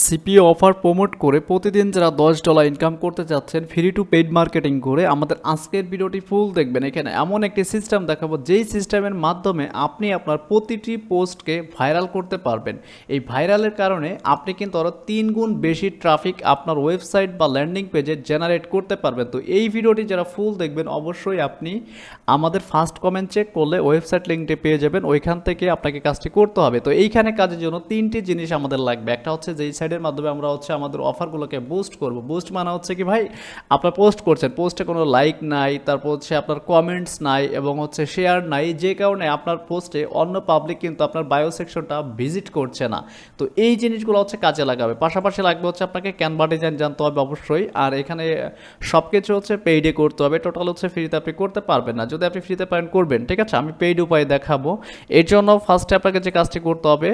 CPA offer promote করে প্রতিদিন যারা $10 ইনকাম করতে চাচ্ছেন ফ্রি টু পেইড মার্কেটিং করে আমাদের আজকের ভিডিওটি ফুল দেখবেন। এখানে এমন একটি সিস্টেম দেখাবো যেই সিস্টেমের মাধ্যমে আপনি আপনার প্রতিটি পোস্টকে ভাইরাল করতে পারবেন। এই ভাইরালের কারণে আপনি কিন্তু আরও 3 গুণ বেশি ট্রাফিক আপনার ওয়েবসাইট বা ল্যান্ডিং পেজে জেনারেট করতে পারবেন। তো এই ভিডিওটি যারা ফুল দেখবেন অবশ্যই আপনি আমাদের ফার্স্ট কমেন্ট চেক করলে ওয়েবসাইট লিঙ্কটি পেয়ে যাবেন, ওইখান থেকে আপনাকে কাজটি করতে হবে। তো এইখানে কাজের জন্য 3টি জিনিস আমাদের লাগবে। একটা হচ্ছে যেই সাইডের মাধ্যমে আমরা আমাদের অফারগুলোকে বুস্ট করব। বুস্ট মানে হচ্ছে কি ভাই, আপনার পোস্ট করছেন, পোস্টে কোনো লাইক নাই, তারপর হচ্ছে আপনার কমেন্টস নাই এবং হচ্ছে শেয়ার নাই, যে কারণে আপনার পোস্টে অন্য পাবলিক কিন্তু আপনার বায়ো সেকশনটা ভিজিট করছে না। তো এই জিনিসগুলো হচ্ছে কাজে লাগাবে। পাশাপাশি লাগবে হচ্ছে আপনাকে ক্যানভা ডিজাইন জানতে হবে অবশ্যই। আর এখানে সব কিছু হচ্ছে পেইডে করতে হবে, টোটাল হচ্ছে ফ্রিতে আপনি করতে পারবেন না। যদি আপনি ফ্রিতে পারেন করবেন, ঠিক আছে। আমি পেইড উপায় দেখাবো। এর জন্য ফার্স্টে আপনাকে যে কাজটি করতে হবে,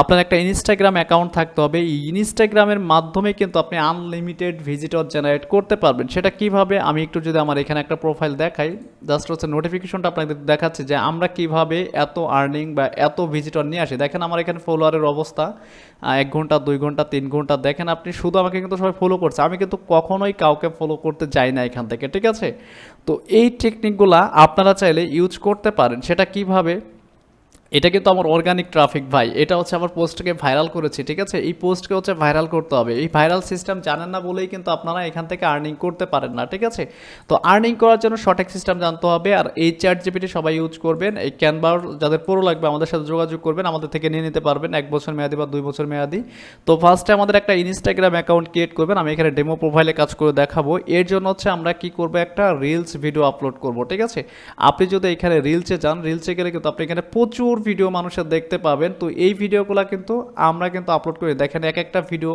আপনার একটা ইনস্টাগ্রাম অ্যাকাউন্ট থাকতে হবে। এই ইনস্টাগ্রামের মাধ্যমে কিন্তু আপনি আনলিমিটেড ভিজিটর জেনারেট করতে পারবেন। সেটা কিভাবে আমি একটু যদি আমার এখানে একটা প্রোফাইল দেখাই, জাস্ট হচ্ছে নোটিফিকেশনটা আপনাদের দেখাচ্ছে যে আমরা কিভাবে এত আর্নিং বা এত ভিজিটর নিয়ে আসি। দেখেন আমার এখানে ফলোয়ারের অবস্থা 1 ঘন্টা 2 ঘন্টা 3 ঘন্টা, দেখেন আপনি শুধু আমাকে কিন্তু সবাই ফলো করছে, আমি কিন্তু কখনোই কাউকে ফলো করতে যাই না এখান থেকে, ঠিক আছে। তো এই টেকনিকগুলা আপনারা চাইলে ইউজ করতে পারেন। সেটা কিভাবে, এটা কিন্তু আমার অর্গানিক ট্রাফিক ভাই, এটা হচ্ছে আমার পোস্টকে ভাইরাল করেছি, ঠিক আছে। এই পোস্টকে হচ্ছে ভাইরাল করতে হবে। এই ভাইরাল সিস্টেম জানেন না বলেই কিন্তু আপনারা এখান থেকে আর্নিং করতে পারেন না, ঠিক আছে। তো আর্নিং করার জন্য সঠিক সিস্টেম জানতে হবে। আর এই চ্যাট জিপিটি সবাই ইউজ করবেন। এই ক্যানভার যাদের পুরো লাগবে আমাদের সাথে যোগাযোগ করবেন, আমাদের থেকে নিয়ে নিতে পারবেন 1 বছর মেয়াদি বা 2 বছর মেয়াদি। তো ফার্স্টে আমাদের একটা ইনস্টাগ্রাম অ্যাকাউন্ট ক্রিয়েট করবেন। আমি এখানে ডেমো প্রোফাইলে কাজ করে দেখাবো। এর জন্য হচ্ছে আমরা কি করবো, একটা রিলস ভিডিও আপলোড করব, ঠিক আছে। আপনি যদি এখানে রিলসে যান, রিলসে গেলে কিন্তু আপনি এখানে প্রচুর ভিডিও মানুষের দেখতে পাবেন। তো এই ভিডিওগুলো কিন্তু আমরা কিন্তু আপলোড করি, দেখেন এক একটা ভিডিও।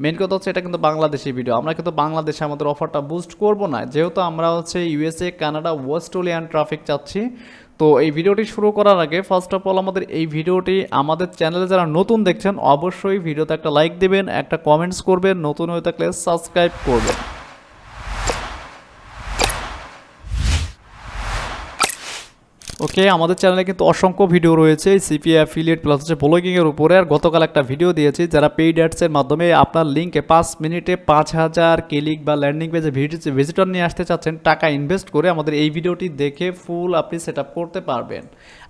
মেন কথা হচ্ছে এটা কিন্তু বাংলাদেশি ভিডিও। আমরা কিন্তু বাংলাদেশে আমাদের অফারটা বুস্ট করব না, যেহেতু আমরা হচ্ছে ইউএসএ, কানাডা, অস্ট্রেলিয়ান ট্রাফিক চাচ্ছি। তো এই ভিডিওটি শুরু করার আগে ফার্স্ট অফ অল আমাদের এই ভিডিওটি আমাদের চ্যানেলে যারা নতুন দেখছেন অবশ্যই ভিডিওতে একটা লাইক দেবেন, একটা কমেন্টস করবেন, নতুন হয়ে থাকলে সাবস্ক্রাইব করবেন। ওকে, আমাদের চ্যানেলে কিন্তু অসংখ্য ভিডিও রয়েছে সিপিএ অ্যাফিলিয়েট প্লাস হচ্ছে ব্লগিংয়ের উপরে। আর গতকাল একটা ভিডিও দিয়েছি যারা পেইড অ্যাডসের মাধ্যমে আপনার লিঙ্কে 5 মিনিটে 5000 ক্লিক বা ল্যান্ডিং পেজে ভিজিটর নিয়ে আসতে চাচ্ছেন টাকা ইনভেস্ট করে, আমাদের এই ভিডিওটি দেখে ফুল আপনি সেট আপ করতে পারবেন।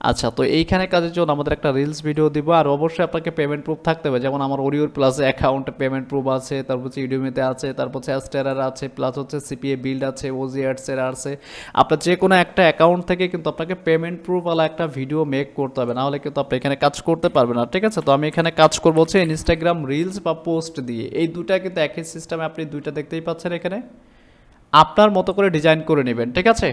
আচ্ছা, তো এইখানে কাজের জন্য আমাদের একটা রিলস ভিডিও দিব। আর অবশ্যই আপনাকে পেমেন্ট প্রুফ থাকতে হবে, যেমন আমার ওরিওর প্লাস অ্যাকাউন্টে পেমেন্ট প্রুফ আছে, তারপর হচ্ছে ইউডিউমিতে আছে, তারপর হচ্ছে অ্যাস্টেরার আছে, প্লাস হচ্ছে সিপিএ বিল্ড আছে, ওজি অ্যাডসের আছে। আপনার যে কোনো একটা অ্যাকাউন্ট থেকে কিন্তু আপনাকে পেমেন্ট প্রুফওয়ালা একটা ভিডিও মেক করতে হবে, নাহলে কিন্তু আপনি এখানে কাজ করতে পারবেন না, ঠিক আছে। তো আমি এখানে কাজ করবো হচ্ছে ইনস্টাগ্রাম রিলস বা পোস্ট দিয়ে। এই দুটা কিন্তু একই সিস্টেমে আপনি দুইটা দেখতেই পাচ্ছেন। এখানে আপনার মতো করে ডিজাইন করে নেবেন, ঠিক আছে।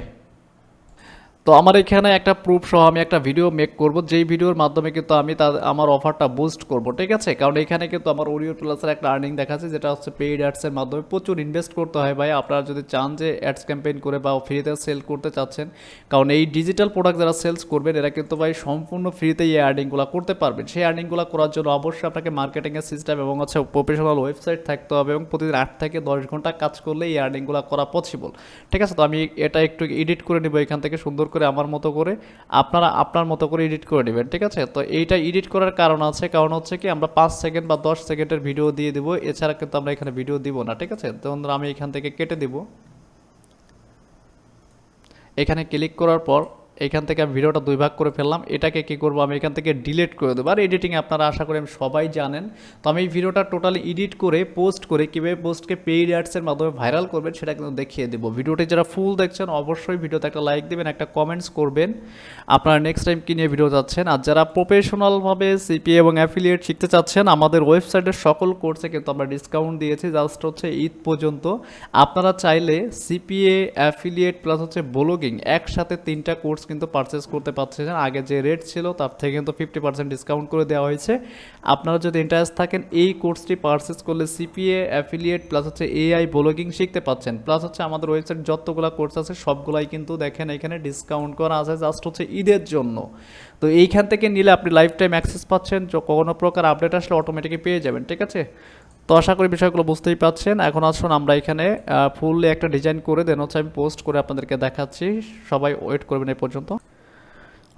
তো আমার এখানে একটা প্রুফ সহ আমি একটা ভিডিও মেক করব, যেই ভিডিওর মাধ্যমে কিন্তু আমি আমার অফারটা বুস্ট করব, ঠিক আছে। কারণ এখানে কিন্তু আমার ওরিও প্লাসের একটা আর্নিং দেখাচ্ছে, যেটা হচ্ছে পেইড অ্যাডসের মাধ্যমে প্রচুর ইনভেস্ট করতে হয় ভাই। আপনারা যদি চান যে অ্যাডস ক্যাম্পেইন করে বা ফ্রিতে সেল করতে চাচ্ছেন, কারণ এই ডিজিটাল প্রোডাক্ট যারা সেলস করবেন এরা কিন্তু ভাই সম্পূর্ণ ফ্রিতে এই আর্নিংগুলো করতে পারবেন। সেই আর্নিংগুলো করার জন্য অবশ্যই আপনাকে মার্কেটিংয়ের সিস্টেম এবং হচ্ছে প্রফেশনাল ওয়েবসাইট থাকতে হবে এবং প্রতিদিন 8 থেকে 10 ঘন্টা কাজ করলে এই আর্নিংগুলো করা পসিবল, ঠিক আছে। তো আমি এটা একটু এডিট করে নেবো এখান থেকে সুন্দর করে আমার মতো করে, আপনারা আপনার মতো করে এডিট করে নেবেন, ঠিক আছে। তো এইটা এডিট করার কারণ আছে, কারণ হচ্ছে কি আমরা 5 সেকেন্ড বা 10 সেকেন্ডের ভিডিও দিয়ে দেবো, এছাড়া কিন্তু আমরা এখানে ভিডিও দিব না, ঠিক আছে। তখন আমি এখান থেকে কেটে দিব। এখানে ক্লিক করার পর এখান থেকে আমি ভিডিওটা 2 ভাগ করে ফেললাম। এটাকে কি করব, আমি এখান থেকে ডিলিট করে দেবো। আর এডিটিং আপনারা আশা করি আমি সবাই জানেন। তো আমি এই ভিডিওটা টোটালি এডিট করে পোস্ট করে কীভাবে পোস্টকে পেইড অ্যাডসের মাধ্যমে ভাইরাল করবেন সেটা কিন্তু দেখিয়ে দেবো। ভিডিওটি যারা ফুল দেখছেন অবশ্যই ভিডিওতে একটা লাইক দেবেন, একটা কমেন্টস করবেন আপনারা নেক্সট টাইম কী নিয়ে ভিডিও যাচ্ছেন। আর যারা প্রফেশনালভাবে সিপিএ এবং অ্যাফিলিয়েট শিখতে চাচ্ছেন, আমাদের ওয়েবসাইটের সকল কোর্সে কিন্তু আমরা ডিসকাউন্ট দিয়েছি, জাস্ট হচ্ছে ঈদ পর্যন্ত। আপনারা চাইলে সিপিএ, অ্যাফিলিয়েট প্লাস হচ্ছে ব্লগিং একসাথে 3টা কোর্স কিন্তু পারচেস করতে পারছেন। আগে যে রেট ছিল তার থেকে কিন্তু 50% ডিসকাউন্ট করে দেওয়া হয়েছে। আপনারা যদি ইন্টারেস্ট থাকেন এই কোর্সটি পারচেস করলে সিপিএ, অ্যাফিলিয়েট প্লাস হচ্ছে এআই ব্লগিং শিখতে পাচ্ছেন। প্লাস হচ্ছে আমাদের ওয়েবসাইট যতগুলো কোর্স আছে সবগুলাই কিন্তু দেখেন এখানে ডিসকাউন্ট করা আছে, জাস্ট হচ্ছে ঈদের জন্য। তো এইখান থেকে নিলে আপনি লাইফ টাইম অ্যাক্সেস পাচ্ছেন, কোনো প্রকার আপডেট আসলে অটোমেটিকই পেয়ে যাবেন, ঠিক আছে। তো আশা করি বিষয়গুলো বুঝতেই পাচ্ছেন। এখন আসুন আমরা এখানে ফুললি একটা ডিজাইন করে দেন হচ্ছে আমি পোস্ট করে আপনাদেরকে দেখাচ্ছি, সবাই ওয়েট করবেন এই পর্যন্ত।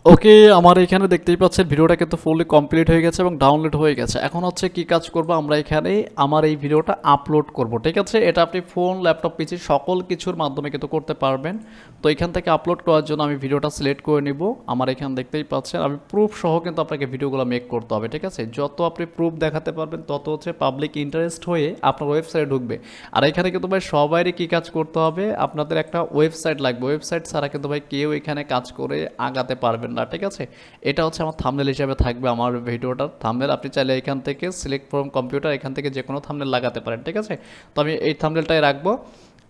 ওকে, আমার এখানে দেখতেই পাচ্ছেন ভিডিওটা কিন্তু ফুললি কমপ্লিট হয়ে গেছে এবং ডাউনলোড হয়ে গেছে। এখন হচ্ছে কি কাজ করব, আমরা এখানে আমার এই ভিডিওটা আপলোড করব। ঠিক আছে, এটা আপনি ফোন, ল্যাপটপ, পিসি সকল কিছুর মাধ্যমে কিন্তু করতে পারবেন। তো এখান থেকে আপলোড করার জন্য আমি ভিডিওটা সিলেক্ট করে নিব। আমার এখানে দেখতেই পাচ্ছেন আমি প্রুফ সহ কিন্তু আপনাকে ভিডিওগুলো মেক করতে হবে। ঠিক আছে, যত আপনি প্রুফ দেখাতে পারবেন তত হচ্ছে পাবলিক ইন্টারেস্ট হয়ে আপনার ওয়েবসাইটে ঢুকবে। আর এখানে কিন্তু ভাই সবারই কি কাজ করতে হবে, আপনাদের একটা ওয়েবসাইট লাগবে। ওয়েবসাইট ছাড়া কিন্তু ভাই কেউ এখানে কাজ করে আগাতে পারবেন না। ঠিক আছে, এটা হচ্ছে আমার থাম্বনেল হিসেবে থাকবে আমার ভিডিওটার থাম্বনেল। আপনি চাইলে এখান থেকে সিলেক্ট ফ্রম কম্পিউটার, এখান থেকে যে কোনো থাম্বনেল লাগাতে পারেন। ঠিক আছে, তো আমি এই থাম্বনেলটাই রাখবো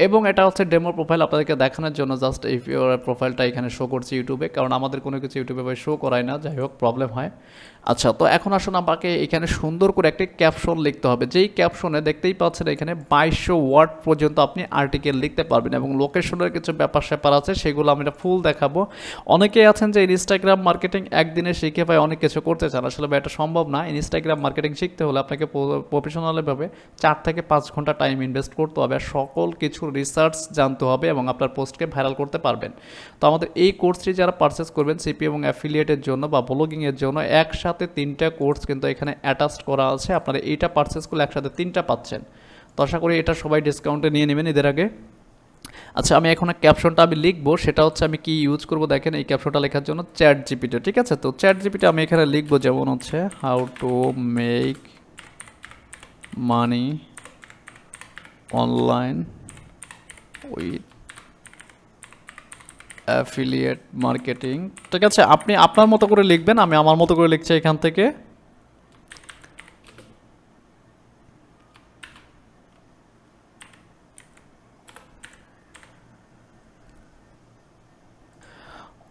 এবং এটা হচ্ছে ডেমো প্রোফাইল আপনাদেরকে দেখানোর জন্য। জাস্ট এই প্রোফাইলটা এখানে শো করছি ইউটিউবে, কারণ আমাদের কোনো কিছু ইউটিউবে ভাই শো করায় না, যাই হোক প্রবলেম হয়। আচ্ছা, তো এখন আসুন আমাকে এখানে সুন্দর করে একটি ক্যাপশন লিখতে হবে। যেই ক্যাপশনে দেখতেই পাচ্ছেন এখানে 2200 ওয়ার্ড পর্যন্ত আপনি আর্টিকেল লিখতে পারবেন এবং লোকেশনের কিছু ব্যাপার স্যাপার আছে, সেগুলো আমি এটা ফুল দেখাবো। অনেকেই আছেন যে ইনস্টাগ্রাম মার্কেটিং একদিনে শিখে ভাই অনেক কিছু করতে চান, আসলে ভাই এটা সম্ভব না। ইনস্টাগ্রাম মার্কেটিং শিখতে হলে আপনাকে প্রফেশনালভাবে 4 থেকে 5 ঘন্টা টাইম ইনভেস্ট করতে হবে, আর সকল কিছু রিসার্চ জানতে হবে এবং আপনার পোস্টকে ভাইরাল করতে পারবেন। তো আমাদের এই কোর্সটি যারা পারচেস করবেন সিপি এবং অ্যাফিলিয়েটের জন্য বা ব্লগিংয়ের জন্য, একসাথে 3টা কোর্স কিন্তু এখানে অ্যাটাচড করা আছে। আপনারা এইটা পারচেস করলে একসাথে 3টা পাচ্ছেন। তো আশা করি এটা সবাই ডিসকাউন্টে নিয়ে নেবেন ঈদের আগে। আচ্ছা, আমি এখন ক্যাপশনটা আমি লিখবো, সেটা হচ্ছে আমি কি ইউজ করব দেখেন এই ক্যাপশনটা লেখার জন্য, চ্যাট জিপিটি। ঠিক আছে, তো চ্যাট জিপিটি আমি এখানে লিখবো যেমন হচ্ছে how to make money online with affiliate marketing. ঠিক আছে, আপনি আপনার মতো করে লিখবেন, আমি আমার মতো করে লিখছি এখান থেকে।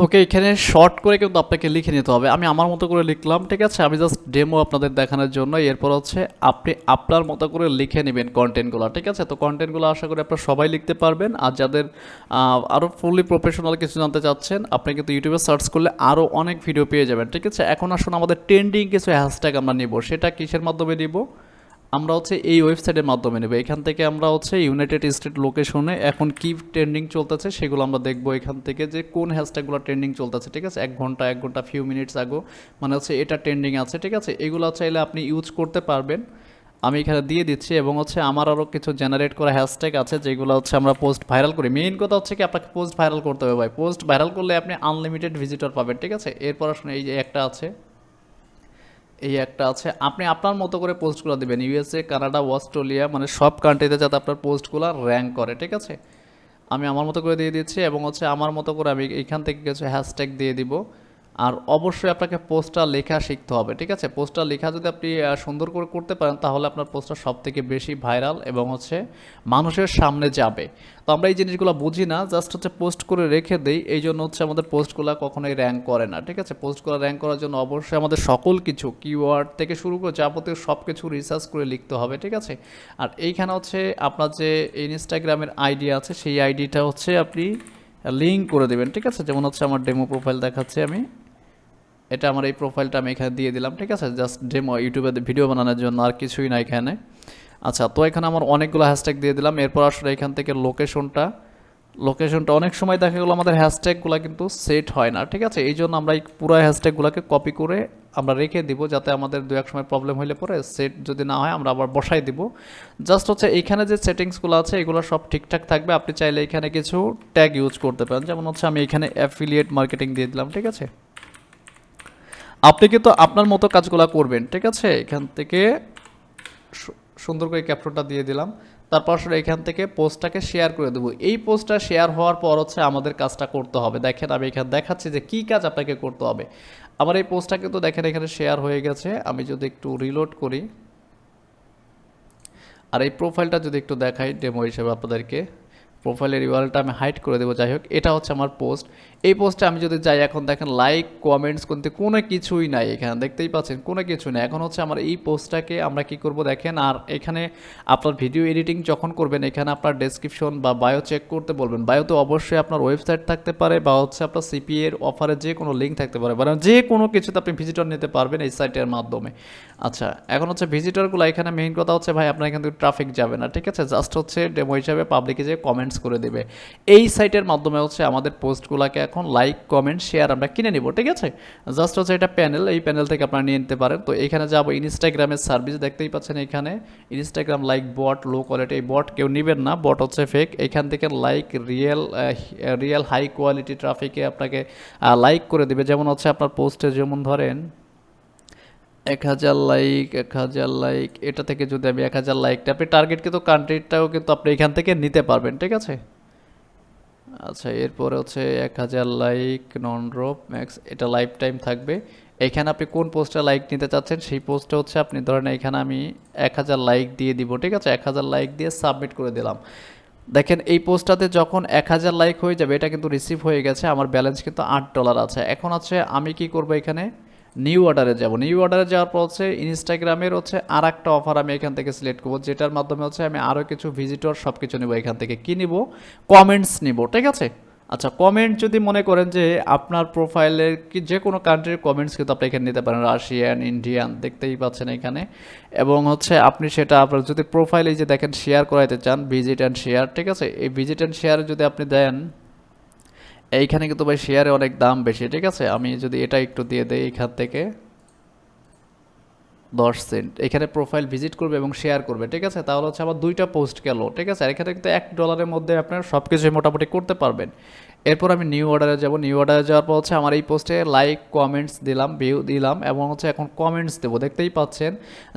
ওকে, এখানে শর্ট করে কিন্তু আপনাকে লিখে নিতে হবে, আমি আমার মতো করে লিখলাম। ঠিক আছে, আমি জাস্ট ডেমো আপনাদের দেখানোর জন্য। এরপর হচ্ছে আপনি আপনার মতো করে লিখে নেবেন কন্টেন্টগুলো। ঠিক আছে, তো কন্টেন্টগুলো আশা করি আপনারা সবাই লিখতে পারবেন। আর যাদের আরও ফুললি প্রফেশনাল কিছু জানতে চাচ্ছেন, আপনি কিন্তু ইউটিউবে সার্চ করলে আরও অনেক ভিডিও পেয়ে যাবেন। ঠিক আছে, এখন আসুন আমাদের ট্রেন্ডিং কিছু হ্যাশট্যাগ আমরা নিব। সেটা কিসের মাধ্যমে নিব, আমরা হচ্ছে এই ওয়েবসাইটের মাধ্যমে নেব। এখান থেকে আমরা হচ্ছে ইউনাইটেড স্টেট লোকেশনে এখন কি ট্রেন্ডিং চলতেছে সেগুলো আমরা দেখব এখান থেকে, যে কোন হ্যাশট্যাগুলো ট্রেন্ডিং চলতেছে। ঠিক আছে, 1 ঘন্টা ফিউ মিনিটস আগো মানে হচ্ছে এটা ট্রেন্ডিং আছে। ঠিক আছে, এগুলো চাইলে আপনি ইউজ করতে পারবেন, আমি এখানে দিয়ে দিচ্ছি। এবং হচ্ছে আমার আরও কিছু জেনারেট করা হ্যাশট্যাগ আছে যেগুলো হচ্ছে আমরা পোস্ট ভাইরাল করি। মেইন কথা হচ্ছে কি আপনাকে পোস্ট ভাইরাল করতে হবে ভাই, পোস্ট ভাইরাল করলে আপনি আনলিমিটেড ভিজিটর পাবেন। ঠিক আছে, এরপর আসলে এই যে একটা আছে, এই একটা আছে, আপনি আপনার মতো করে পোস্টগুলো দেবেন, ইউএসএ, কানাডা, অস্ট্রেলিয়া, মানে সব কান্ট্রিতে যাতে আপনার পোস্টগুলো র্যাঙ্ক করে। ঠিক আছে, আমি আমার মতো করে দিয়ে দিচ্ছি এবং হচ্ছে আমার মতো করে আমি এখান থেকে কিছু হ্যাশট্যাগ দিয়ে দিব। আর অবশ্যই আপনাকে পোস্টটা লেখা শিখতে হবে। ঠিক আছে, পোস্টটা লেখা যদি আপনি সুন্দর করে করতে পারেন তাহলে আপনার পোস্টটা সব থেকে বেশি ভাইরাল এবং হচ্ছে মানুষের সামনে যাবে। তো আমরা এই জিনিসগুলো বুঝি না, জাস্ট হচ্ছে পোস্ট করে রেখে দেই, এই জন্য হচ্ছে আমাদের পোস্টগুলো কখনোই র্যাঙ্ক করে না। ঠিক আছে, পোস্টগুলো র্যাঙ্ক করার জন্য অবশ্যই আমাদের সকল কিছু কিওয়ার্ড থেকে শুরু করে যাবতীয় সব কিছু রিসার্চ করে লিখতে হবে। ঠিক আছে, আর এইখানে হচ্ছে আপনার যে ইনস্টাগ্রামের আইডি আছে সেই আইডিটা হচ্ছে আপনি লিঙ্ক করে দেবেন। ঠিক আছে, যেমন হচ্ছে আমার ডেমো প্রোফাইল দেখাচ্ছি আমি, এটা আমার এই প্রোফাইলটা আমি এখানে দিয়ে দিলাম। ঠিক আছে, জাস্ট ডেমো ইউটিউবে ভিডিও বানানোর জন্য, আর কিছুই না এখানে। আচ্ছা, তো এখানে আমার অনেকগুলো হ্যাশট্যাগ দিয়ে দিলাম। এরপর আসলে এখান থেকে লোকেশনটা অনেক সময় দেখা গেলো আমাদের হ্যাশট্যাগুলো কিন্তু সেট হয় না। ঠিক আছে, এই জন্য আমরা এই পুরো হ্যাশট্যাগুলোকে কপি করে আমরা রেখে দিব, যাতে আমাদের দু এক সময় প্রবলেম হলে পরে সেট যদি না হয় আমরা আবার বসাই দিব। জাস্ট হচ্ছে এইখানে যে সেটিংসগুলো আছে এগুলো সব ঠিকঠাক থাকবে। আপনি চাইলে এখানে কিছু ট্যাগ ইউজ করতে পারেন, যেমন হচ্ছে আমি এখানে অ্যাফিলিয়েট মার্কেটিং দিয়ে দিলাম। ঠিক আছে, আপনি কিন্তু আপনার মতো কাজগুলো করবেন। ঠিক আছে, এখান থেকে সুন্দর করে ক্যাপশনটা দিয়ে দিলাম। তারপর আসলে এখান থেকে পোস্টটাকে শেয়ার করে দেবো। এই পোস্টটা শেয়ার হওয়ার পর হচ্ছে আমাদের কাজটা করতে হবে। দেখেন আমি এখানে দেখাচ্ছি যে কী কাজ আপনাকে করতে হবে। আমার এই পোস্টটা কিন্তু দেখেন এখানে শেয়ার হয়ে গেছে। আমি যদি একটু রিলোড করি আর এই প্রোফাইলটা যদি একটু দেখাই ডেমো হিসেবে আপনাদেরকে, প্রোফাইলের ইউআরএলটা আমি হাইড করে দেবো। যাই হোক, এটা হচ্ছে আমার পোস্ট। এই পোস্টে আমি যদি যাই, এখন দেখেন লাইক কমেন্টস কিন্তু কোনো কিছুই নাই, এখানে দেখতেই পাচ্ছেন কোনো কিছু নেই। এখন হচ্ছে আমার এই পোস্টটাকে আমরা কি করব দেখেন, আর এখানে আপনার ভিডিও এডিটিং যখন করবেন এখানে আপনার ডেসক্রিপশন বা বায়ো চেক করতে বলবেন। বায়োতে অবশ্যই আপনার ওয়েবসাইট থাকতে পারে বা হচ্ছে আপনার সিপিএ এর অফারে যে কোনো লিঙ্ক থাকতে পারে, মানে যে কোনো কিছুতে আপনি ভিজিটর নিতে পারবেন এই সাইটের মাধ্যমে। আচ্ছা, এখন হচ্ছে ভিজিটরগুলো, এখানে মেইন কথা হচ্ছে ভাই আপনার এখান থেকে ট্রাফিক যাবে না। ঠিক আছে, জাস্ট হচ্ছে ডেমো হিসাবে পাবলিকে যে কমেন্টস করে দেবে। এই সাইটের মাধ্যমে হচ্ছে আমাদের পোস্টগুলোকে এখন লাইক কমেন্ট শেয়ার আমরা কিনে নিব, ঠিক আছে। জাস্ট হচ্ছে এটা প্যানেল, এই প্যানেল থেকে আপনারা নিয়ে নিতে পারেন। তো এখানে যাবো ইনস্টাগ্রামের সার্ভিস, দেখতেই পাচ্ছেন এখানে ইনস্টাগ্রাম লাইক বট লো কোয়ালিটি, এই বট কেউ নেবেন না, বট হচ্ছে ফেক। এখান থেকে লাইক রিয়েল হাই কোয়ালিটি ট্রাফিকে আপনাকে লাইক করে দেবে। যেমন হচ্ছে আপনার পোস্টে যেমন ধরেন 1000 লাইক, এটা থেকে যদি আমি 1000 লাইকটা আপনি টার্গেট কিন্তু কান্ট্রিটাও কিন্তু আপনি এখান থেকে নিতে পারবেন, ঠিক আছে। আচ্ছা, এরপরে হচ্ছে 1000 লাইক নন ড্রপ ম্যাক্স, এটা লাইফ টাইম থাকবে। এখানে আপনি কোন পোস্টে লাইক নিতে চাচ্ছেন সেই পোস্টে হচ্ছে আপনি ধরেন এখানে আমি 1000 লাইক দিয়ে দিব, ঠিক আছে। 1000 লাইক দিয়ে সাবমিট করে দিলাম। দেখেন এই পোস্টটাতে যখন 1000 লাইক হয়ে যাবে এটা কিন্তু রিসিভ হয়ে গেছে, আমার ব্যালেন্স কিন্তু $8 আছে। এখন হচ্ছে আমি কি করব, এখানে নিউ অর্ডারে যাব। নিউ অর্ডারে যাওয়ার পর হচ্ছে ইনস্টাগ্রামের হচ্ছে আর একটা অফার আমি এখান থেকে সিলেক্ট করবো, যেটার মাধ্যমে হচ্ছে আমি আরও কিছু ভিজিটর সব কিছু নেবো এখান থেকে। কী নিব? কমেন্টস নিব, ঠিক আছে। আচ্ছা, কমেন্ট যদি মনে করেন যে আপনার প্রোফাইলের কি যে কোনো কান্ট্রির কমেন্টস কিন্তু আপনি এখানে নিতে পারেন, রাশিয়ান, ইন্ডিয়ান, দেখতেই পাচ্ছেন এখানে। এবং হচ্ছে আপনি সেটা আপনার যদি প্রোফাইলে যে দেখেন শেয়ার করাইতে চান, ভিজিট অ্যান্ড শেয়ার, ঠিক আছে। এই ভিজিট অ্যান্ড শেয়ারে যদি আপনি দেন, এইখানে কিন্তু ভাই শেয়ারে অনেক দাম বেশি, ঠিক আছে। আমি যদি এটা একটু দিয়ে দেই এখান থেকে 10 সেন্ট, এখানে প্রোফাইল ভিজিট করবে এবং শেয়ার করবে, ঠিক আছে। তাহলে হচ্ছে আমার 2টা পোস্ট গেল, ঠিক আছে। আর এখানে কিন্তু $1 মধ্যে আপনার সব কিছুই মোটামুটি করতে পারবেন। এরপর আমি নিউ অর্ডারে যাব। নিউ অর্ডারে যাওয়ার পর হচ্ছে আমার এই পোস্টে লাইক কমেন্টস দিলাম, ভিউ দিলাম, এবং হচ্ছে এখন কমেন্টস দেবো। দেখতেই পাচ্ছেন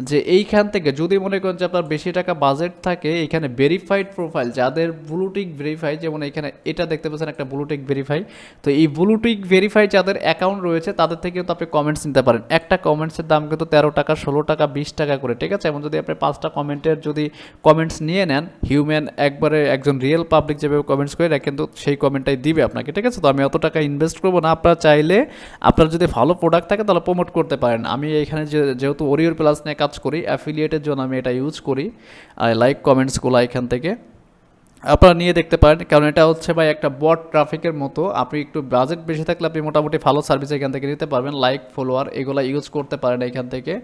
যে এইখান থেকে যদি মনে করেন যে আপনার বেশি টাকা বাজেট থাকে, এখানে ভেরিফাইড প্রোফাইল যাদের ব্লুটিক ভেরিফাই, যেমন এখানে এটা দেখতে পাচ্ছেন একটা ব্লুটিক ভেরিফাই, তো এই ব্লুটিক ভেরিফাই যাদের অ্যাকাউন্ট রয়েছে তাদের থেকে কিন্তু আপনি কমেন্টস নিতে পারেন। একটা কমেন্টসের দাম কিন্তু 13 টাকা, 16 টাকা, 20 টাকা করে, ঠিক আছে। এবং যদি আপনি 5টা কমেন্টের যদি কমেন্টস নিয়ে নেন, হিউম্যান একবারে একজন রিয়েল পাবলিক যেভাবে কমেন্টস করে কিন্তু সেই কমেন্টটাই দিবে আপনাকে, ঠিক আছে। তো আমি অত টাকা ইনভেস্ট করবো না। আপনারা চাইলে আপনার যদি ভালো প্রোডাক্ট থাকে তাহলে প্রমোট করতে পারেন। আমি এখানে যেহেতু ওরিওর প্লাস নিয়ে কাজ করি, অ্যাফিলিয়েটের জন্য আমি এটা ইউজ করি, লাইক কমেন্টসগুলো এখান থেকে আপনারা নিয়ে দেখতে পারেন। কারণ এটা হচ্ছে ভাই একটা বট ট্রাফিকের মতো, আপনি একটু বাজেট বেশি থাকলে আপনি মোটামুটি ভালো সার্ভিস এখান থেকে নিতে পারবেন। লাইক ফলোয়ার এগুলো ইউজ করতে পারেন এখান থেকে।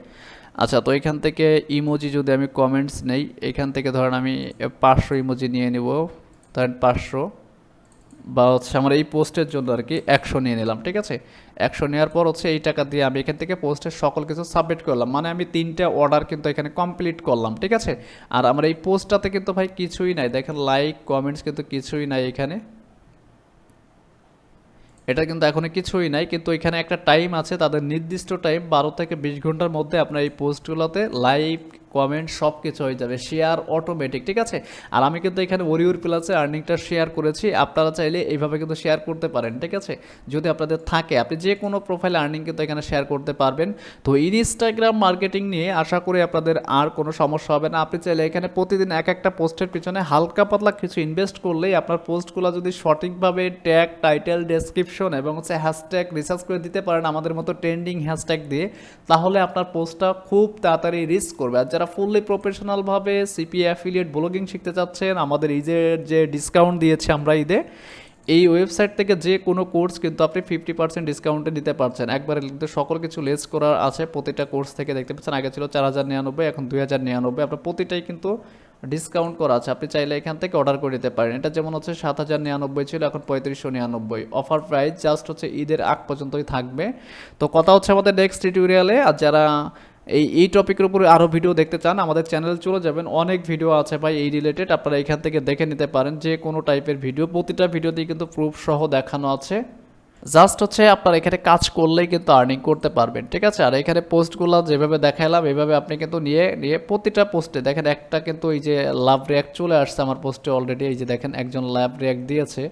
আচ্ছা, তো এখান থেকে ইমোজি যদি আমি কমেন্টস নেই, এখান থেকে ধরেন আমি 500 ইমোজি নিয়ে নিব, ধরেন 500, বা হচ্ছে আমার এই পোস্টের জন্য আর কি 100 নিয়ে নিলাম, ঠিক আছে। 100 নেওয়ার পর হচ্ছে এই টাকা দিয়ে আমি এখান থেকে পোস্টের সকল কিছু সাবমিট করলাম, মানে আমি 3টা অর্ডার কিন্তু এখানে কমপ্লিট করলাম, ঠিক আছে। আর আমার এই পোস্টটাতে কিন্তু ভাই কিছুই নাই, দেখেন লাইক কমেন্টস কিন্তু কিছুই নাই এখানে, এটা কিন্তু এখনো কিছুই নাই। কিন্তু এখানে একটা টাইম আছে, তাদের নির্দিষ্ট টাইম 12 থেকে 20 ঘন্টার মধ্যে আপনার এই পোস্টগুলোতে লাইক কমেন্ট সব কিছু হয়ে যাবে, শেয়ার অটোমেটিক, ঠিক আছে। আর আমি কিন্তু এখানে ওরিওর প্লাসে আর্নিংটা শেয়ার করেছি, আপনারা চাইলে এইভাবে কিন্তু শেয়ার করতে পারেন, ঠিক আছে। যদি আপনাদের থাকে, আপনি যে কোনো প্রোফাইলে আর্নিং কিন্তু এখানে শেয়ার করতে পারবেন। তো ইনস্টাগ্রাম মার্কেটিং নিয়ে আশা করি আপনাদের আর কোনো সমস্যা হবে না। আপনি চাইলে এখানে প্রতিদিন এক একটা পোস্টের পিছনে হালকা পাতলা কিছু ইনভেস্ট করলেই আপনার পোস্টগুলো যদি সঠিকভাবে ট্যাগ, টাইটেল, ডেসক্রিপশন এবং হচ্ছে হ্যাশট্যাগ রিসার্চ করে দিতে পারেন আমাদের মতো ট্রেন্ডিং হ্যাশট্যাগ দিয়ে, তাহলে আপনার পোস্টটা খুব তাড়াতাড়ি রিচ করবে। আর যারা ফুললি প্রফেশনালভাবে সিপিএ অ্যাফিলিয়েট ব্লগিং শিখতে চাচ্ছেন, আমাদের ঈদের যে ডিসকাউন্ট দিয়েছে আমরা ঈদে, এই ওয়েবসাইট থেকে যে কোনো কোর্স কিন্তু আপনি 50% ডিসকাউন্টে নিতে পারছেন। একবারে কিন্তু সকল কিছু লেস করা আছে প্রতিটা কোর্স থেকে, দেখতে পাচ্ছেন আগে ছিল 4099, এখন 2099, আপনার প্রতিটাই কিন্তু ডিসকাউন্ট করা আছে। আপনি চাইলে এখান থেকে অর্ডার করে নিতে পারেন। এটা যেমন হচ্ছে 7099 ছিল, এখন 3599 অফার প্রাইস, জাস্ট হচ্ছে ঈদের আগ পর্যন্তই থাকবে। তো কথা হচ্ছে আমাদের নেক্সট টিউটোরিয়ালে। আর যারা এই টপিকের উপরে আরও ভিডিও দেখতে চান আমাদের চ্যানেল চলে যাবেন, অনেক ভিডিও আছে ভাই এই রিলেটেড, আপনারা এখান থেকে দেখে নিতে পারেন যে কোনো টাইপের ভিডিও, প্রতিটা ভিডিওতেই কিন্তু প্রুফ সহ দেখানো আছে। জাস্ট হচ্ছে আপনার এখানে কাজ করলেই কিন্তু আর্নিং করতে পারবেন, ঠিক আছে। আর এখানে পোস্টগুলো যেভাবে দেখালাম এইভাবে আপনি কিন্তু নিয়ে প্রতিটা পোস্টে দেখেন একটা কিন্তু এই যে লাভ রিয়াক্ট চলে আসছে আমার পোস্টে অলরেডি, এই যে দেখেন একজন লাভ রিয়াক্ট দিয়েছে।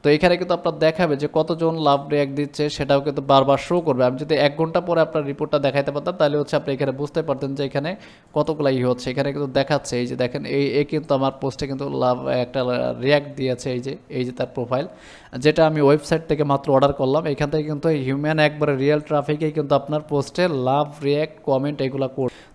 তো এখানে কিন্তু আপনার দেখাবে যে কতজন লাভ রিয়াক্ট দিচ্ছে, সেটাও কিন্তু বারবার শো করবে। আমি যদি 1 ঘন্টা পরে আপনার রিপোর্টটা দেখাইতে পারতাম তাহলে হচ্ছে আপনি এখানে বুঝতে পারতেন যে এখানে কতগুলো হচ্ছে। এখানে কিন্তু দেখাচ্ছে এই যে দেখেন এই কিন্তু আমার পোস্টে কিন্তু লাভ একটা রিয়াক্ট দিয়েছে, এই যে তার প্রোফাইল, যেটা আমি ওয়েবসাইট থেকে মাত্র অর্ডার করলাম। এখান থেকে কিন্তু হিউম্যান একবারে রিয়েল ট্রাফিকেই কিন্তু আপনার পোস্টে লাভ রিয়াক্ট কমেন্ট এগুলো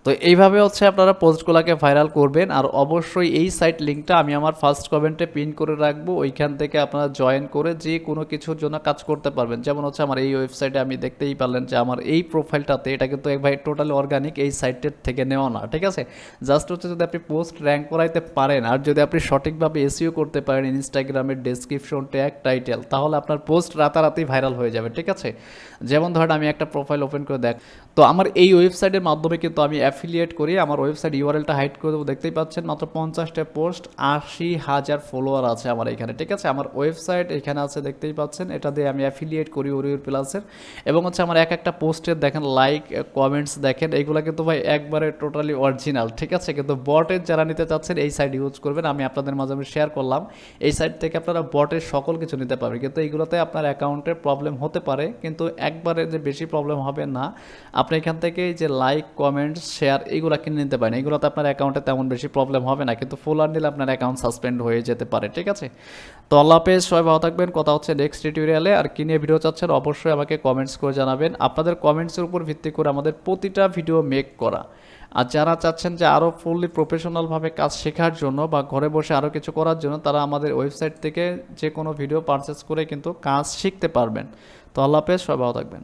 তো এইভাবে হচ্ছে আপনারা পোস্টগুলোকে ভাইরাল করবেন। আর অবশ্যই এই সাইট লিঙ্কটা আমি আমার ফার্স্ট কমেন্টে পিন করে রাখবো, ওইখান থেকে আপনারা জয়েন করে যে কোনো কিছুর জন্য কাজ করতে পারবেন। যেমন হচ্ছে আমার এই ওয়েবসাইটে আমি দেখতেই পারলেন যে আমার এই প্রোফাইলটাতে এটা কিন্তু ভাই টোটালি অর্গানিক, এই সাইটের থেকে নেওয়া না, ঠিক আছে। জাস্ট হচ্ছে যদি আপনি পোস্ট র্যাঙ্ক করাইতে পারেন আর যদি আপনি সঠিকভাবে এসইও করতে পারেন, ইনস্টাগ্রামের ডেসক্রিপশন, ট্যাগ, টাইটেল, তাহলে আপনার পোস্ট রাতারাতি ভাইরাল হয়ে যাবে, ঠিক আছে। যেমন ধরেন আমি একটা প্রোফাইল ওপেন করে দেখ, তো আমার এই ওয়েবসাইটের মাধ্যমে কিন্তু আমি অ্যাফিলিয়েট করি, আমার ওয়েবসাইট ইউআরএলটা হাইড করে দেবো, দেখতেই পাচ্ছেন মাত্র 50টা পোস্ট, 80,000 ফলোয়ার আছে আমার এখানে, ঠিক আছে। আমার ওয়েবসাইট এখানে আছে, দেখতেই পাচ্ছেন, এটা দিয়ে আমি অ্যাফিলিয়েট করি ওরিওর প্লাসের। এবং হচ্ছে আমার এক একটা পোস্টের দেখেন লাইক, কমেন্টস দেখেন, এইগুলো কিন্তু ভাই একবারে টোটালি অরিজিনাল, ঠিক আছে। কিন্তু বটের যারা নিতে চাচ্ছেন এই সাইট ইউজ করবেন, আমি আপনাদের মাঝে আমি শেয়ার করলাম, এই সাইট থেকে আপনারা বটের সকল কিছু নিতে পারবেন। কিন্তু এইগুলোতে আপনার অ্যাকাউন্টের প্রবলেম হতে পারে, কিন্তু একবারে যে বেশি প্রবলেম হবে না। আপনি এখান থেকে যে লাইক, কমেন্টস, শেয়ার এইগুলো কিনে নিতে পারেন, এগুলোতে আপনার অ্যাকাউন্টে তেমন বেশি প্রবলেম হবে না, কিন্তু ফলোয়ার নিলে আপনার অ্যাকাউন্ট সাসপেন্ড হয়ে যেতে পারে, ঠিক আছে। তো আল্লাহ হাফেজ, সবাই ভালো থাকবেন, কথা হচ্ছে নেক্সট টিউটোরিয়ালে। আর কি নিয়ে ভিডিও চাচ্ছেন অবশ্যই আমাকে কমেন্টস করে জানাবেন, আপনাদের কমেন্টসের উপর ভিত্তি করে আমাদের প্রতিটা ভিডিও মেক করা। আর যারা চাচ্ছেন যে আরও ফুললি প্রফেশনালভাবে কাজ শেখার জন্য বা ঘরে বসে আরও কিছু করার জন্য, তারা আমাদের ওয়েবসাইট থেকে যে কোনো ভিডিও পারচেস করে কিন্তু কাজ শিখতে পারবেন। তো আল্লাহ হাফেজ, সবাই ভালো থাকবেন।